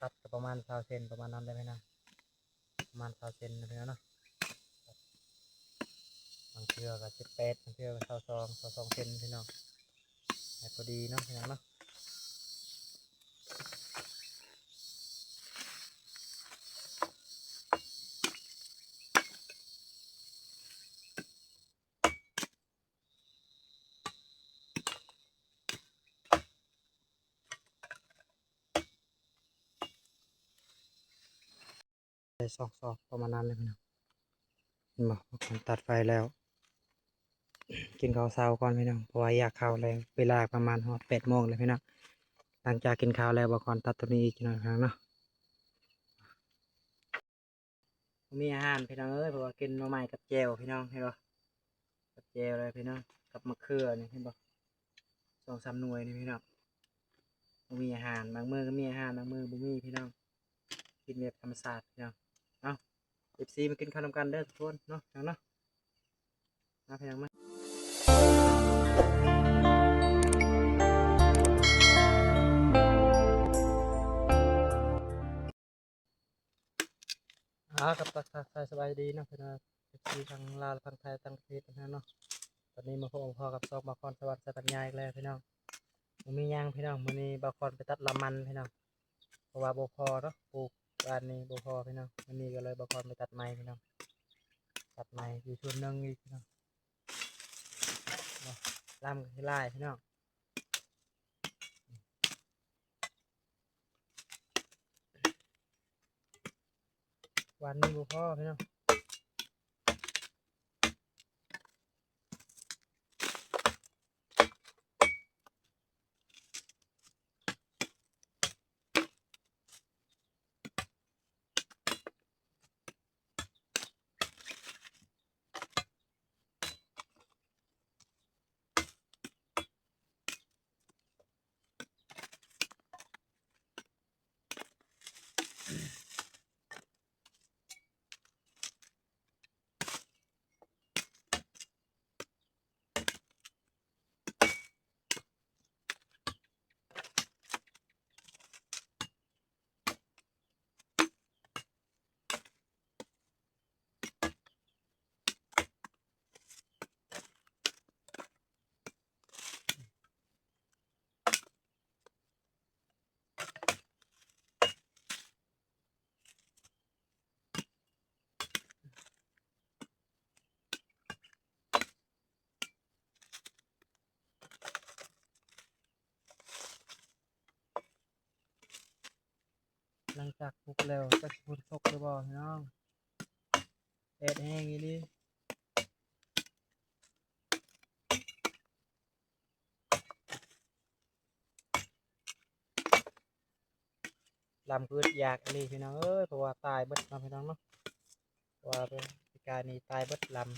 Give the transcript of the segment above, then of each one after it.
ตัดประมาณ20 เซนประมาณนั้นได้ไหมนะประมาณ20 เซนนะพี่น้องเนาะบางเชือกก็18บางเชือกก็22 เซนพี่น้องแต่พอดีเนาะพี่น้องเนาะได้2 ศอกประมาณนั้นเลยพี่น้องเห็นบอกผมตัดไฟแล้วกินข้าวเช้าก่อนพี่น้องเพราะว่าอยากเข้าแรงเวลาประมาณ8 โมงเลยพี่น้องหลังจากกินข้าวแล้วบอกก่อนตัดตัวนี้อีกหน่อยครั้งเนาะมีอาหารพี่น้องเอ้ยเพราะว่ากินมาใหม่กับแจวพี่น้องเห็นบ่กับแจวเลยพี่น้องกับมะเขือนี่เห็นบ่2-3 หน่วยนี่พี่น้องมีอาหารบางมื้อก็มีอาหารบางมื้อบ่มีพี่น้องกินแบบธรรมชาติพี่น้องเอาFCมากินข้าวนำกันเด้อทุกคนเนาะพี่น้องเนาะมาพี่น้องมากับตักทายสบายดีเนาะพี่น้อง FC ทางลาวทางไทยทางประเทศนะเนาะตอนนี้มาพบพ่อกับซอกบาคอนสวัสดิ์สัตยายอีกแล้วพี่น้องบ่มีหยังพี่น้องมื้อนี้บาคอนไปตัดละมันพี่น้องเพราะว่าบ่พอเนาะปลูกบ้านนี้บ่พอพี่น้องมื้อนี้ก็เลยบาคอนไปตัดไม้พี่น้องตัดไม้อยู่ส่วนหนึงอีกพี่น้องเนาะลำก็สิหลายพี่น้องวันนี้บ่พอพี่น้องหลังจากปลูกแล้วจักสิฝนตกหรือบ่พี่น้องแดดแห้งอีหลีลำคืออยากอีหลีพี่น้องเอ้ยเพราะว่าตายเบิดเนาะพี่น้องเนาะเพราะว่าเป็นการนี้ตายเบิดลำ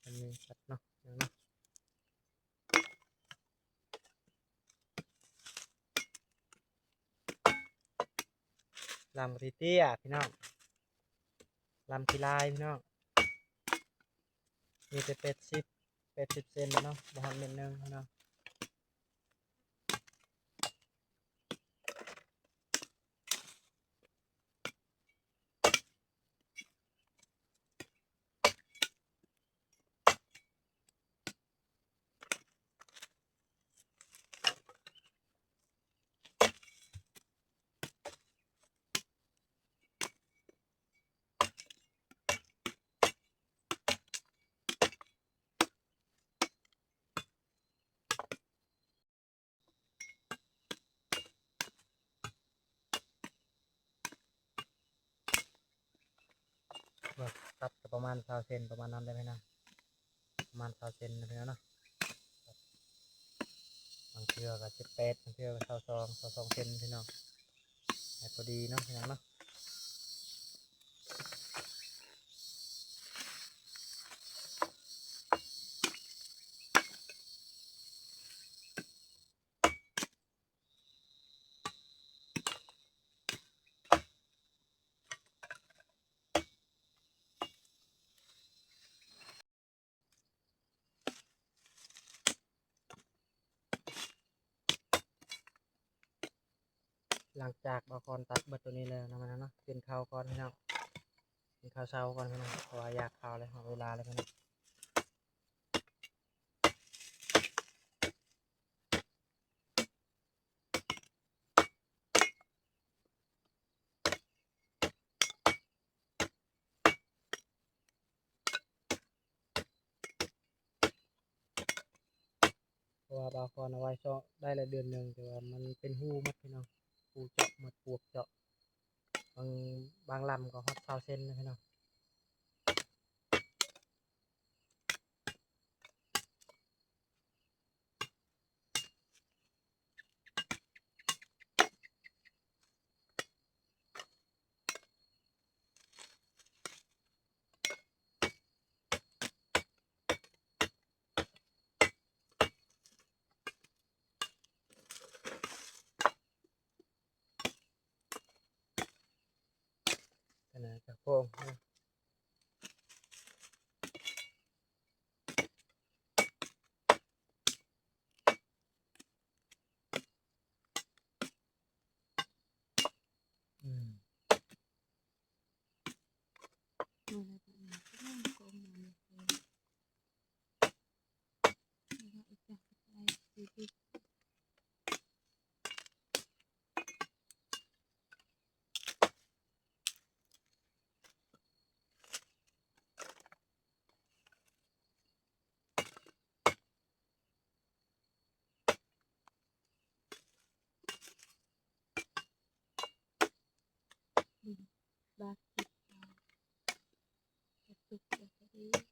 อันนี้ชัดเนาะอย่างเนาะลำกระเตี้ยพี่น้องลำกีลายพี่น้องมีแต่80 เซนเนาะบางเม็ดนึงพี่น้อง ประมาณ20 เซนประมาณนั้นได้ไหมนะประมาณ20 เซนนะพี่น้องเนาะบางเทื่อก็18บางเทื่อก็22เซนพี่น้องให้พอดีเนาะพี่น้องเนาะหลังจากบาคอนตัดเบิดตัวนี้แล้วนะมันเนาะกินข้าวก่อนพี่น้องกินข้าวเช้าก่อนพี่น้องเพราะว่าอยากข้าวเลยหมดเวลาเลยพี่น้องเพราะว่าบาคอนเอาไว้เจาะได้ละเดือนหนึ่งแต่ว่ามันเป็นหูมัดพี่น้องหูเจาะมัดปวกเจาะบางลำก็ฮอต20 เซนนะพี่น้องขนาดกระโปงนะอืม บาสิกกระตุกกระดิก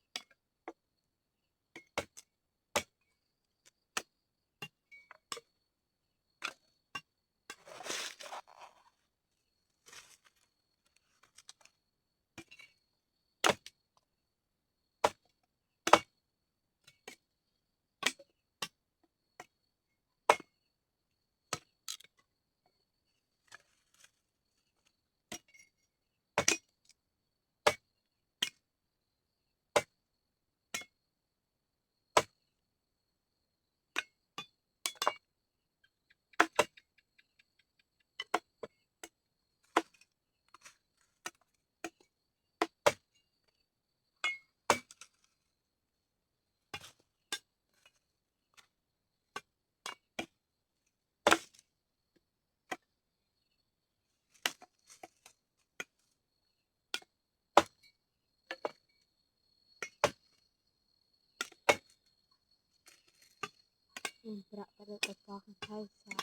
ประประเดประกอบไทยสา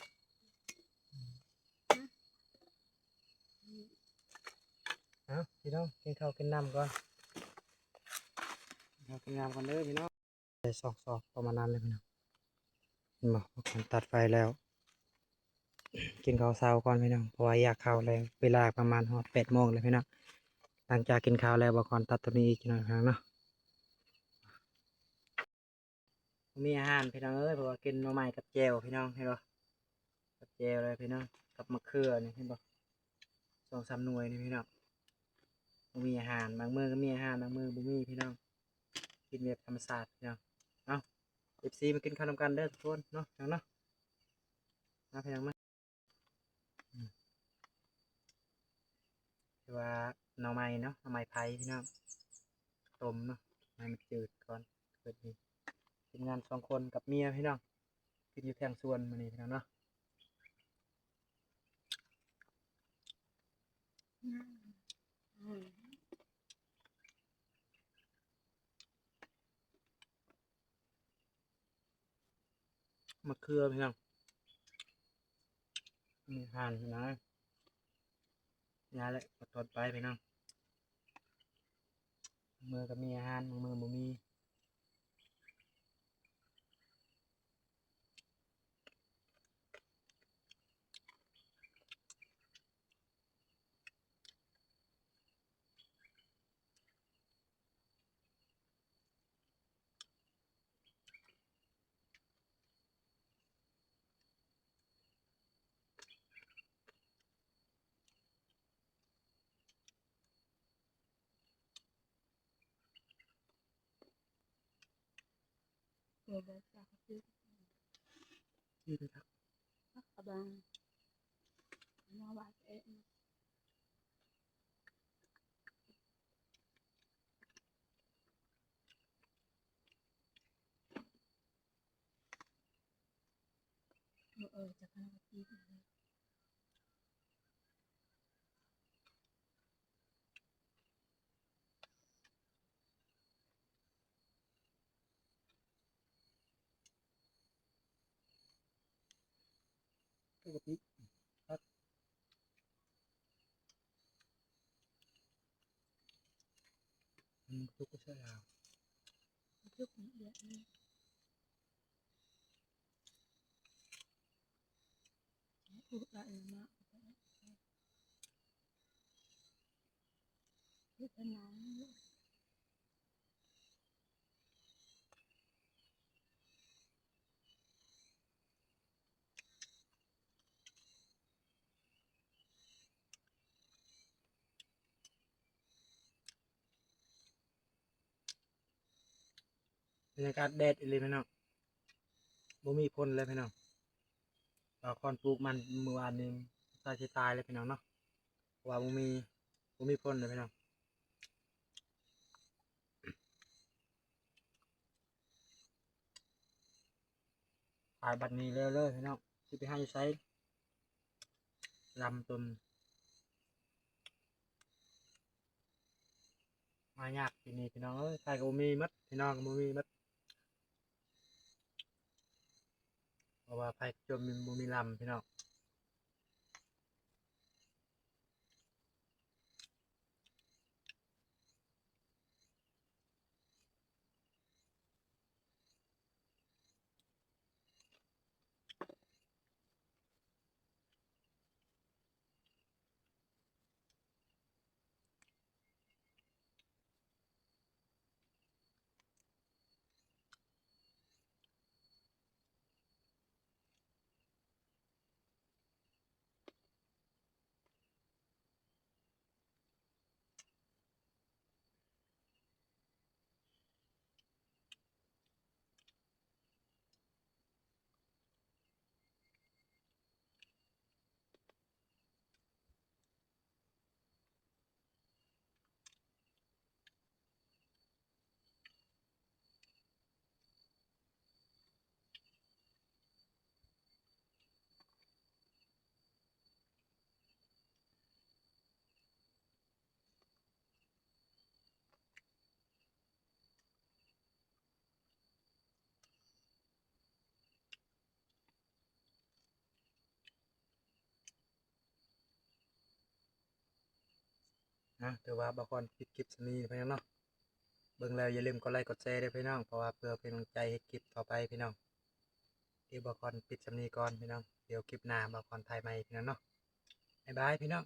เอาพี่น้องกินข้าวกินน้ำก่อนกินข้าวกินน้ำก่อนเด้อพี่น้องได้ซอกประมาณนั้นเลยพี่น้องเห็นบ่ผมตัดไฟแล้ว กินข้าวเช้าก่อนพี่น้องเพราะว่าอยากข้าวแล้วเวลาประมาณฮอด8 โมงเลยพี่น้องหลังจากกินข้าวแล้วบาคอนตัดตัวนี้อีกหน่อยครั้งเนาะมีอาหารพี่น้องเอ้ยเพราะว่ากินหน่อไม้กับแจ่วพี่น้องเห็นบ่กับแจ่วเลยพี่น้องกับมะเขือนี่เห็นบ่2-3 หน่วยนี่พี่น้องมีอาหารบางมื้อก็มีอาหารบางมื้อบ่มีพี่น้องกินแบบธรรมชาติพี่น้องเอา FC มากินข้าวนำกันเด้อทุกคนเนาะพี่น้องเนาะมาพี่น้องมาคือว่าหน่อไม้เนาะหน่อไม้ไผ่พี่น้องต้มเนาะให้มันจืดก่อนเกิดนี้ทีมงาน2 คนกับเมียพี่น้องกินอยู่แทงสวนมื้อนี้พี่น้องเนาะมะเขือพี่น้องมีอาหารพี่น้องยาแหละกดตดไปพี่น้อง มือก็มีอาหารมือบ่มีตัวแบบจากซื้อ ที่ไปทัก พักกระบังมาบาดเองจะขนาดนี้เลยปกติครับทุกก็ใช่แล้ว ทุกนี้เยอะเลยพูดละมากพูดนานบรรยากาศแดดอีหลีพี่น้องบ่มีพ่นเลยพี่น้องคอนปลูกมันเมื่อวานนี้ตายสิตายเลยพี่น้องเนาะเพราะว่าบ่มีพ่นเลยพี่น้องขายบัดนี้เลยพี่น้องสิไปให้ไซลำตุนมายากที่นี่พี่น้องเอ้ยใครก็บ่มีหมัดพี่น้องก็บ่มีหมัดเพราะว่าไผจนบ่มีลำพี่น้องนะถือว่าบางคนปิดคลิปสนี้พี่น้องเนาะเบิ่งแล้วอย่าลืมกดไลค์กดแชร์ด้วยพี่น้องเพราะว่าเพื่อเป็นกำลังใจให้คลิปต่อไปพี่น้องเดี๋ยวบางคนปิดสำนีก่อนพี่น้องเดี๋ยวคลิปหน้าบางคนถ่ายใหม่พี่น้องเนาะบ๊ายบายพี่น้อง